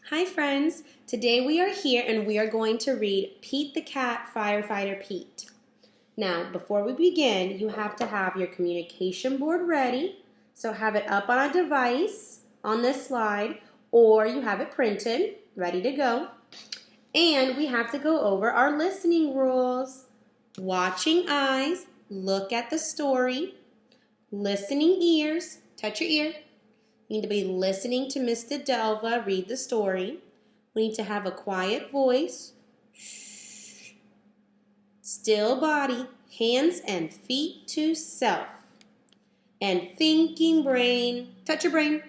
Hi friends, today we are here and we are going to read Pete the Cat, Firefighter Pete. Now, before we begin, you have to have your communication board ready. So have it up on a device on this slide, or you have it printed, ready to go. And we have to go over our listening rules. Watching eyes, look at the story. Listening ears, touch your ear. You need to be listening to Ms.deDelva read the story. We need to have a quiet voice. Shh. Still body, hands and feet to self. And thinking brain, touch your brain.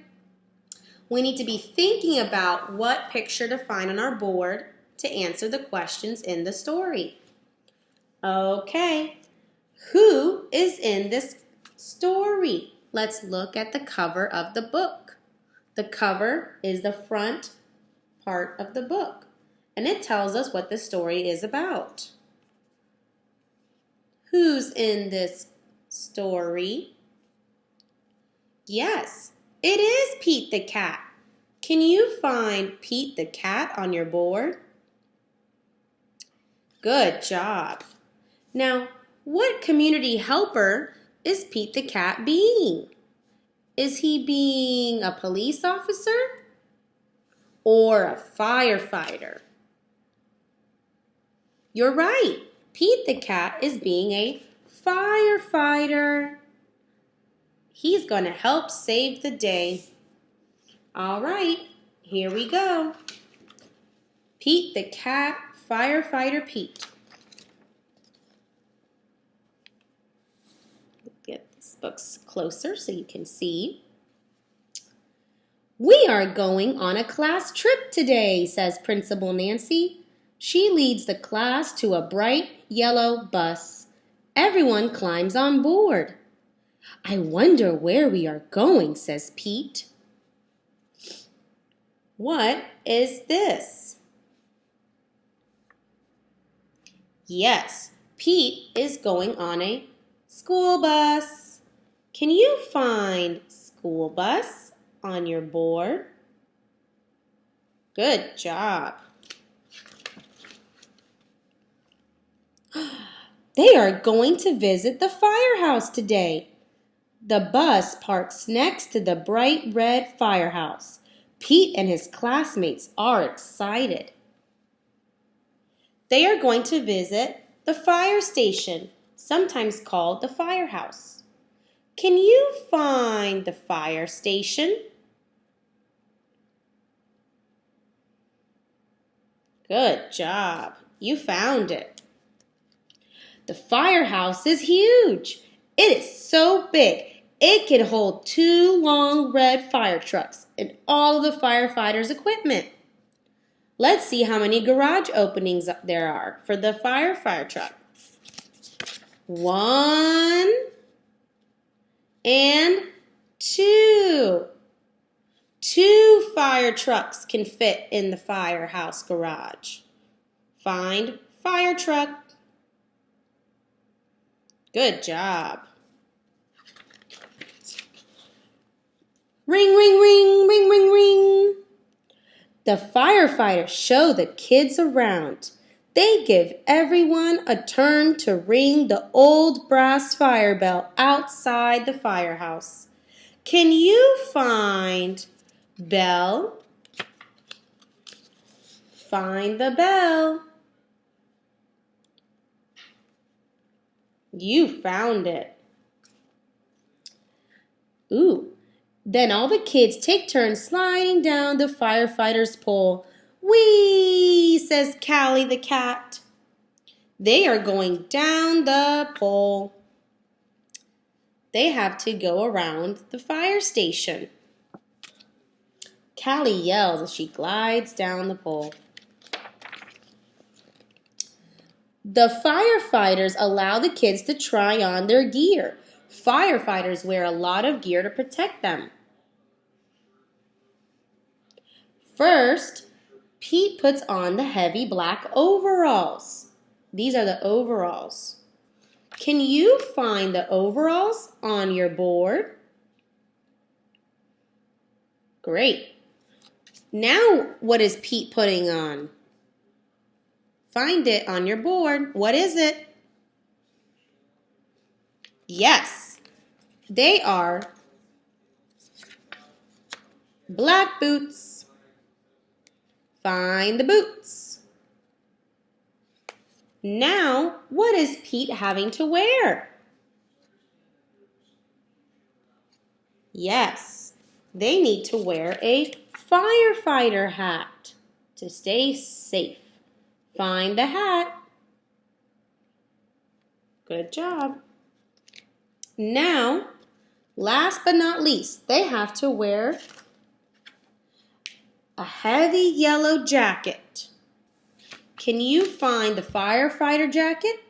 We need to be thinking about what picture to find on our board to answer the questions in the story. Okay, who is in this story? Let's look at the cover of the book. The cover is the front part of the book, and it tells us what the story is about. Who's in this story? Yes, it is Pete the Cat. Can you find Pete the Cat on your board? Good job. Now, what community helper is Pete the Cat being? Is he being a police officer or a firefighter? You're right. Pete the Cat is being a firefighter. He's going to help save the day. All right, here we go. Pete the Cat, Firefighter Pete. Get this book closer so you can see. We are going on a class trip today, says Principal Nancy. She leads the class to a bright yellow bus. Everyone climbs on board. I wonder where we are going, says Pete. What is this? Yes, Pete is going on a school bus. Can you find school bus on your board? Good job. They are going to visit the firehouse today. The bus parks next to the bright red firehouse. Pete and his classmates are excited. They are going to visit the fire station, sometimes called the firehouse. Can you find the fire station? Good job. You found it. The firehouse is huge. It is so big, it can hold 2 long red fire trucks and all of the firefighters' equipment. Let's see how many garage openings there are for the fire truck. 1 and 2. 2 fire trucks can fit in the firehouse garage. Find fire truck. Good job. Ring, ring, ring, ring, ring, ring. The firefighters show the kids around. They give everyone a turn to ring the old brass fire bell outside the firehouse. Can you find bell? Find the bell. You found it. Ooh. Then all the kids take turns sliding down the firefighter's pole. Whee, says Callie the cat. They are going down the pole. They have to go around the fire station. Callie yells as she glides down the pole. The firefighters allow the kids to try on their gear. Firefighters wear a lot of gear to protect them. First, Pete puts on the heavy black overalls. These are the overalls. Can you find the overalls on your board? Great. Now, what is Pete putting on? Find it on your board. What is it? Yes, they are black boots. Find the boots. Now, what is Pete having to wear? Yes, they need to wear a firefighter hat to stay safe. Find the hat. Good job. Now, last but not least, they have to wear a heavy yellow jacket. Can you find the firefighter jacket?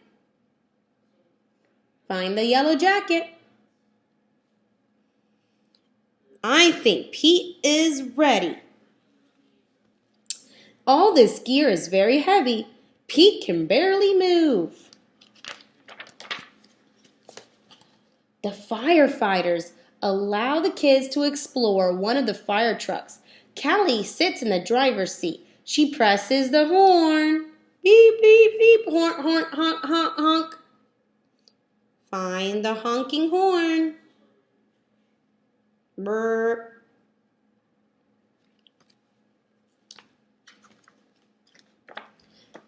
Find the yellow jacket. I think Pete is ready. All this gear is very heavy. Pete can barely move. The firefighters allow the kids to explore one of the fire trucks. Callie sits in the driver's seat. She presses the horn. Beep, beep, beep. Honk, honk, honk, honk, honk. Find the honking horn. Brr.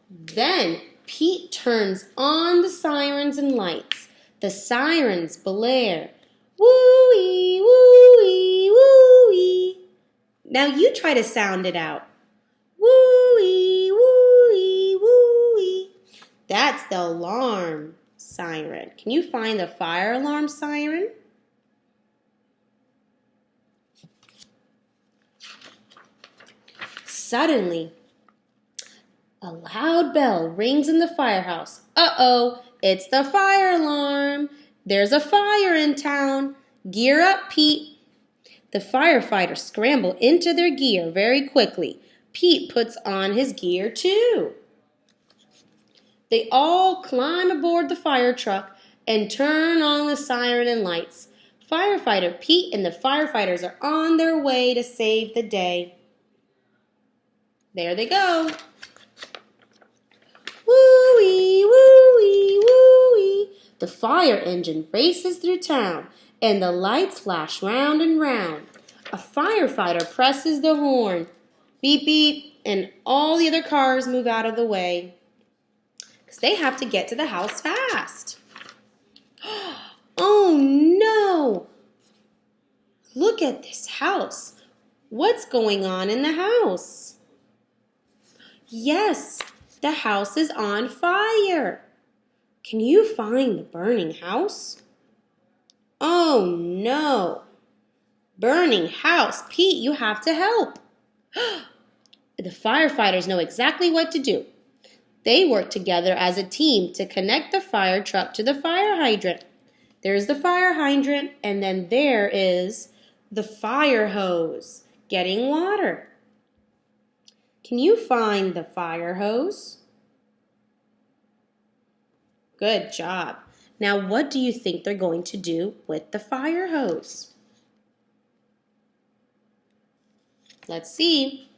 Then Pete turns on the sirens and lights. The sirens blare. Woo-wee, woo-wee, woo-wee. Now you try to sound it out. Woo-wee, woo-wee, woo-wee. That's the alarm siren. Can you find the fire alarm siren? Suddenly, a loud bell rings in the firehouse. Uh-oh, it's the fire alarm. There's a fire in town. Gear up, Pete. The firefighters scramble into their gear very quickly. Pete puts on his gear too. They all climb aboard the fire truck and turn on the siren and lights. Firefighter Pete and the firefighters are on their way to save the day. There they go. Woo-wee, woo-wee, woo-wee. The fire engine races through town, and the lights flash round and round. A firefighter presses the horn. Beep, beep, and all the other cars move out of the way because they have to get to the house fast. Oh, no! Look at this house. What's going on in the house? Yes, the house is on fire. Can you find the burning house? Oh, no. Burning house. Pete, you have to help. The firefighters know exactly what to do. They work together as a team to connect the fire truck to the fire hydrant. There's the fire hydrant, and then there is the fire hose getting water. Can you find the fire hose? Good job. Now, what do you think they're going to do with the fire hose? Let's see.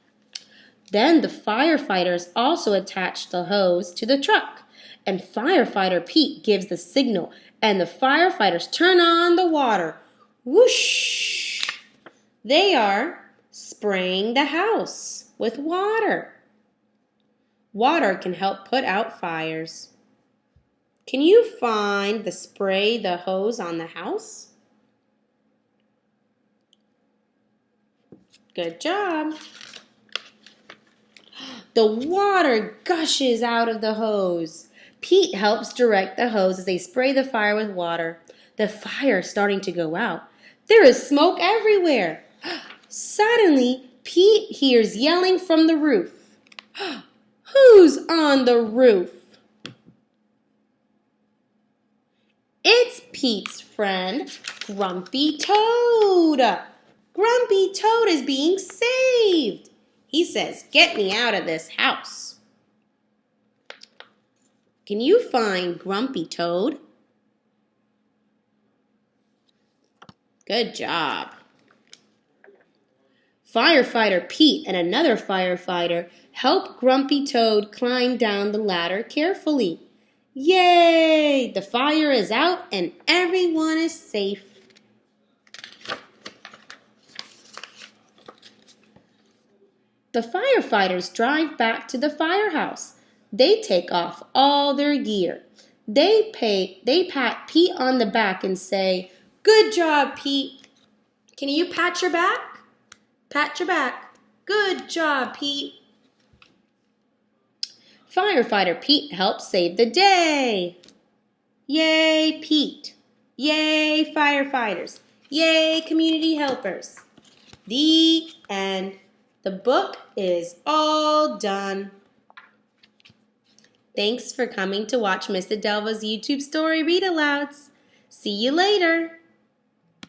Then the firefighters also attach the hose to the truck, and firefighter Pete gives the signal, and the firefighters turn on the water. Whoosh! They are spraying the house with water. Water can help put out fires. Can you find the hose on the house? Good job. The water gushes out of the hose. Pete helps direct the hose as they spray the fire with water. The fire is starting to go out. There is smoke everywhere. Suddenly, Pete hears yelling from the roof. Who's on the roof? It's Pete's friend, Grumpy Toad. Grumpy Toad is being saved. He says, "Get me out of this house." Can you find Grumpy Toad? Good job. Firefighter Pete and another firefighter help Grumpy Toad climb down the ladder carefully. Yay! The fire is out and everyone is safe. The firefighters drive back to the firehouse. They take off all their gear. They pat Pete on the back and say, "Good job, Pete." Can you pat your back? Pat your back. Good job, Pete. Firefighter Pete helps save the day. Yay, Pete. Yay, firefighters. Yay, community helpers. The end. The book is all done. Thanks for coming to watch Ms.deDelva's YouTube story read-alouds. See you later.